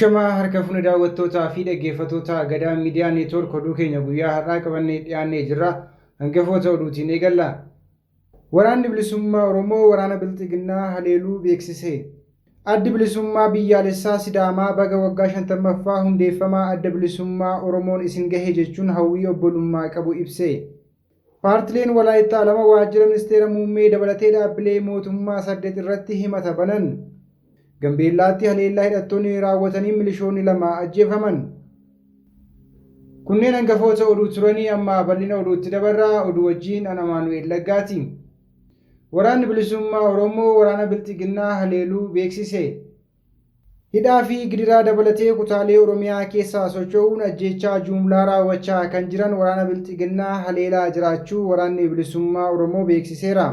Ashamaa harka fuuni daawwattootaa fi dhaggeeffattoota Gadaa Miidiyaa Neetwoork oduu keenya guyyaa har'aa qabannee dhiyaannee jirra. Hangafoota oduutiin eegalla. Waraanni bilisummaa Oromoo waraana Bilxiginnaa haleeluu beeksise. Addi bilisummaa biyyaalessaa Sidaamaa baga waggaa 50ffaa hundeeffamaa adda bilisummaa Oromoon isin gahe jechuun hawwii obbolummaa qabu ibse. Paartileen Walaayittaa lama waajjira ministeera muummee dabalatee dhaabbilee mootummaa 8 irratti himata banan. Gambeellaatti haleellaa hidhattoonni raawwatanii milishoonni lama ajjeefaman. Kunneen hangafoota oduu turanii amma bal'ina oduutti dabarraa. Oduu wajjin ana Maanu'eel Laggaati. Waraanni bilisummaa Oromoo waraana Bilxiginnaa haleeluu beeksise. Hidhaa fi gidiraa dabalatee kutaalee Oromiyaa keessaa socho'uun ajjeechaa jumlaa raawwachaa kan jiran waraana Bilxiginnaa haleelaa jiraachuu waraanni bilisummaa Oromoo beeksiseera.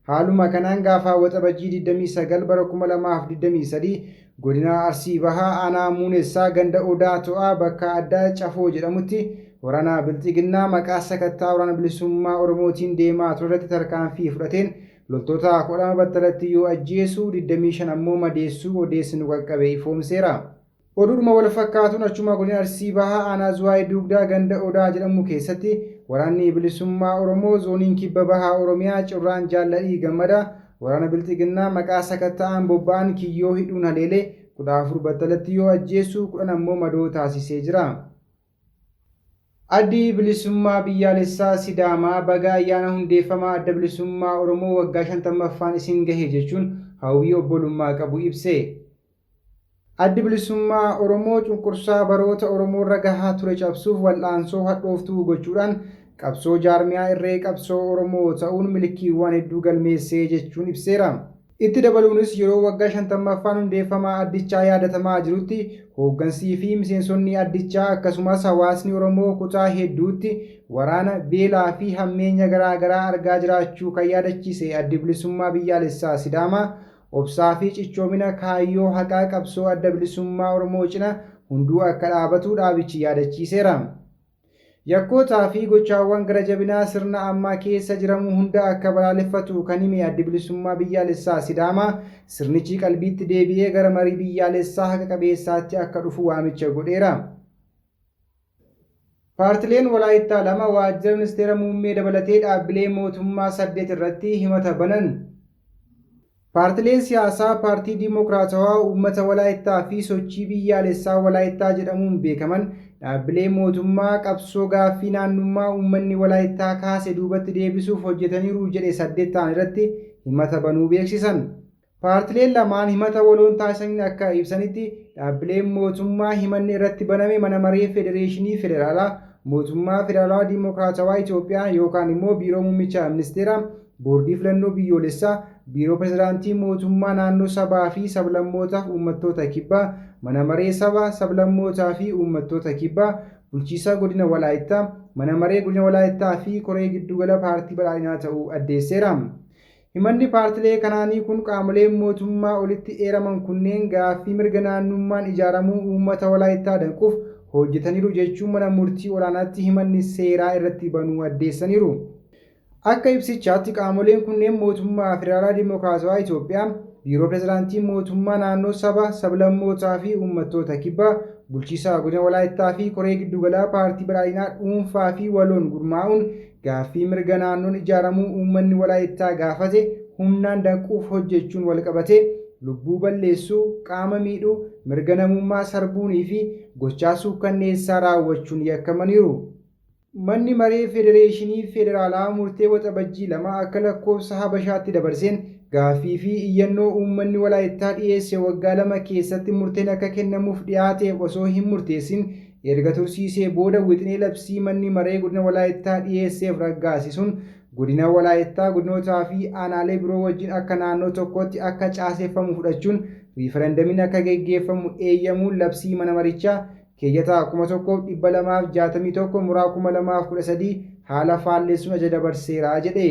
Haaluma kanaan gaafa waxabajjii 29 bara 2023 godina Arsii Bahaa aanaa Muunessaa ganda Odaa To'aa bakka addaa Cafoo jedhamutti waraana Bilxiginnaa maqaa sakattaa waraana bilisummaa Oromootiin deemaa turretti tarkaanfii fudhateen loltoota 10 battalatti yoo ajjeesuu 25 ammoo madeessuu odeessinu qaqqabe ifoomseera. Oduudhuma wal fakkaatuun achuma godina Arsii Bahaa aanaa Zuwaayee Dugdaa ganda Odaa jedhamu keessatti waraanni bilisummaa Oromoo zooniin kibba bahaa Oromiyaa Cirraan Jaalladhii Gammadaa waraana Bilxiginnaa maqaa sakatta'aan bobba'an kiyyoo hidhuun haleelee 14 battalatti yoo ajjeesuu 10 ammoo madoo taasisee jira. Addi bilisummaa biyyaalessaa Sidaamaa baga ayyaana hundeeffamaa adda bilisummaa Oromoo waggaa 50ffaan isin gahe jechuun hawwii obbolummaa qabu ibse. Addi bilisummaa Oromoo cunqursaa baroota Oromoo irra gahaa ture cabsuuf wal'aansoo hadhooftuu gochuudhaan qabsoo jaarmiyaa irree qabsoo Oromoo ta'uun milikiiwwan hedduu galmeessee jechuun ibseera. Itti dabaluunis yeroo waggaa 50ffaan hundeeffamaa addichaa yaadatamaa jirutti hooggansii fi miseensonni addichaa akkasumas hawaasni Oromoo kutaa hedduutti waraana beelaa fi hammeenya garaa garaa argaa jiraachuu kan yaadachiise addi bilisummaa biyyaalessaa Sidaamaa obsaa fi cichoomina kaayyoo haqaa qabsoo adda bilisummaa Oromoo cina hunduu akka dhaabatu dhaabichi yaadachiiseera. Yakkootaa fi gochaawwan gara jabinaa sirna ammaa keessa jiramu hunda akka balaaleffatu kan hime addi bilisummaa biyyaalessaa Sidaamaa sirnichi qalbiitti deebi'ee gara marii biyyaalessaa haqa qabeessaatti akka dhufu waamicha godheera. Paartileen Walaayittaa lama waajjira ministeera muummee dabalatee dhaabbilee mootummaa 8 irratti himata banan. Paartileen siyaasaa Paartii Dimokiraatawaa Uummata Walaayittaa fi Sochii Biyyaalessaa Walaayittaa jedhamuun beekaman dhaabbilee mootummaa qabsoo gaaffii naannummaa uummanni Walaayittaa kaase duubatti deebisuuf hojjetaniiru jedhe 8 ta'an irratti himata banuu beeksisan. Paartileen lamaan himata waloon taasisaniin akka ibsanitti dhaabbileen mootummaa himanni irratti baname mana maree Federeeshinii Federaalaa Mootummaa Federaalawaa Dimokiraatawaa Itoophiyaa yookaan immoo Biiroo Muummicha Ministeeraa Boordii Filannoo Biyyoolessaa Biiroo Pirezidaantii Mootummaa Naannoo Sabaa fi Sablammootaaf Uummattoota Kibbaa Mana Maree Sabaa Sablammootaa fi Uummattoota Kibbaa Bulchiinsa Godina Walaayittaa Mana Maree Godina Walaayittaa fi Koree Giddugala Paartii Badhaadhinaa ta'uu addeesseera. Himanni paartilee kanaanii kun qaamoleen mootummaa olitti eeraman kunneen gaaffii mirga naannummaan ijaaramuu uummata Walaayittaa danquuf hojjetaniiru jechuun mana murtii olaanaatti himanni seeraa irratti banuu addeessaniiru. Akka ibsichaatti qaamoleen kunneen mootummaa Federaalaa Dimokiraatawaa Itoophiyaa, Biiroo Pirezidaantii Mootummaa Naannoo Sabaa, Sablammootaa fi Uummattoota Kibbaa, Bulchiinsa Godina Walaayittaa fi Koree Giddugalaa Paartii Badhaadhinaa dhuunfaa fi waloon gurmaa'uun gaaffii mirga naannoon ijaaramuu uummanni Walaayittaa gaafate humnaan danquuf hojjechuun walqabatee lubbuu balleessuu, qaama miidhuu, mirga namummaa sarbuunii fi gochaa suukkanneessaa raawwachuun yakkamaniiru. Manni maree Federeeshinii Federaalaa murtee waxabajjii 2 akka lakkoofsa Habashaatti dabarseen gaaffii fi iyyannoo uummanni Walaayittaa dhiyeesse waggaa 2 keessatti murteen akka kennamuuf dhiyaateef osoo hin murteessin erga tursiisee booda wixinee labsii manni maree godina Walaayittaa dhiyeesseef raggaasisuun godina Walaayittaa godinootaa fi aanaalee biroo wajjin akka naannoo tokkotti akka caaseffamu fudhachuun riiferendamiin akka geggeeffamu eeyyamuun labsii mana marichaa keeyyataa 1261 muraa 2013 haala faallessuun ajaja dabarseera jedhe.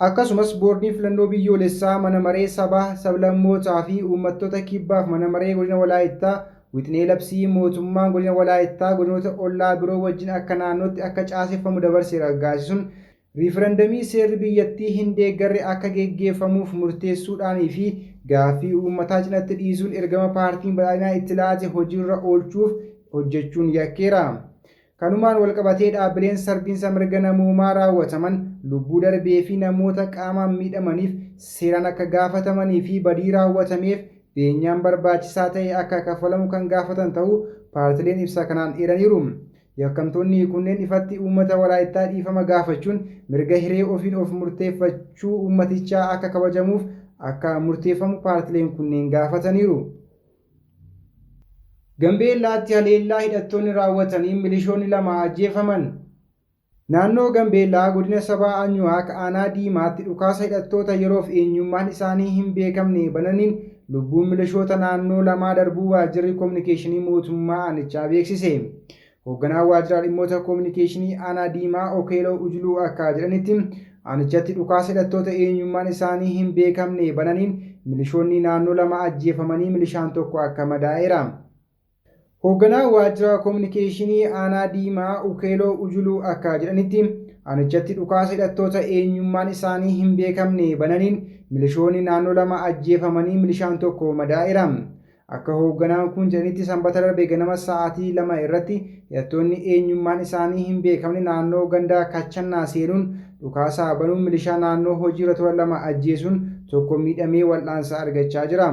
Akkasumas boordiin filannoo biyyoolessaa mana maree sabaa sablammootaa fi uummattoota kibbaaf mana maree godina Walaayittaa wixinee labsii mootummaan godina Walaayittaa godinoota ollaa biroo wajjin akka naannootti akka caaseffamu dabarseera raggaasisuun riiferendamii seerri biyyattii hin deeggarre akka geggeeffamuuf murteessuudhaanii fi gaaffii uummataa cinatti dhiisuun ergama paartiin badhaadhinaa itti laate hojiirra oolchuuf hojjechuun yakkeera. Kanumaan walqabatee dhaabbileen sarbiinsa mirga namoomaa raawwataman lubbuu darbee fi namoota qaamaan miidhamaniif seeraan akka gaafatamanii fi badii raawwatameef beenyaan barbaachisaa ta'e akka kaffalamu kan gaafatan ta'uu paartileen ibsa kanaan eeraniiru. Yakkamtoonni kunneen ifatti uummata Walaayittaa dhiifama gaafachuun mirga hiree ofiin of murteeffachuu uummatichaa akka kabajamuuf akka murteeffamu paartileen kunneen gaafataniiru. Gambeellaatti haleellaa hidhattoonni raawwatanii milishoonni 2 ajjeefaman. Naannoo Gambeellaa godina Sabaa Anyuwaaq aanaa Diimaatti dhukaasa hidhattoota yeroof eenyummaan isaanii hin beekamne bananiin lubbuun milishoota naannoo 2 darbuu waajjirri koominikeeshinii mootummaa aanichaa beeksise. Hoogganaan waajjira dhimmoota koominikeeshinii aanaa Diimaa Okeeloo Ujuluu akka jedhanitti aanichatti dhukaasa hidhattoota eenyummaan isaanii hin beekamne bananiin milishoonni naannoo 2 ajjeefamanii milishaan tokko akka madaa'eera. Hoogganaan waajjira koominikeeshinii aanaa Diimaa Okeeloo Ujuluu akka jedhanitti aanichatti dhukaasa hidhattoota eenyummaan isaanii hin beekamne bananiin milishoonni naannoo 2 ajjeefamanii milishaan tokko madaa'eera. Akka hoogganaan kun jedhanitti sanbata darbe ganama sa'aatii 2 irratti hidhattoonni eenyummaan isaanii hin beekamne naannoo gandaa Kachannaa seenuun dhukaasa banuun milishaa naannoo hojiirra turan 2 ajjeesuun tokko miidhamee wal'aansa argachaa jira.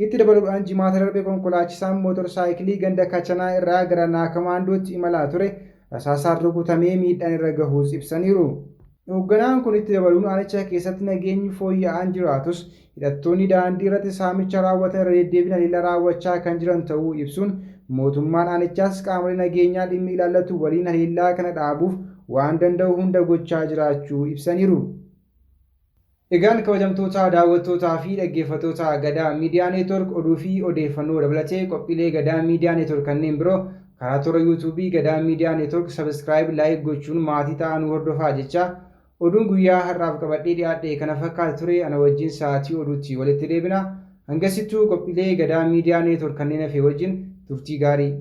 Itti dabaluudhaan jimaata darbe konkolaachisaan mootorsaayikilii ganda Kachanaa irraa gara Naakamaandootti imalaa ture rasaasaan rukutamee miidhaan irra gahuus ibsaniiru. Hoogganaan kun itti dabaluun aanicha keessatti nageenyi fooyya'aan jiraatus hidhattoonni daandii irratti saamicha raawwatan irra deddeebiin haleellaa raawwachaa kan jiran ta'uu ibsuun mootummaan aanichaas qaamolee nageenyaa dhimmi ilaallatu waliin haleellaa kana dhaabuuf waan danda'u hunda gochaa jiraachuu ibsaniiru. Egaan kabajamtoota daawwattootaa fi dhaggeeffattoota Gadaa Miidiyaa Neetwork oduu fi odeeffannoo dabalatee qophiilee Gadaa Miidiyaa Neetwork kanneen biroo karaa toora YouTube Gadaa Miidiyaa Neetwork subscribe like gochuun maatii ta'an hordofaa jecha oduun guyyaa har'aaf qabadhee dhiyaadhe kana fakkaatu ture ana wajjin sa'aatii oduutti walitti deebina. Hangasittuu qophiilee Gadaa Miidiyaa Neetwork kanneen hafe wajjin turtii gaarii.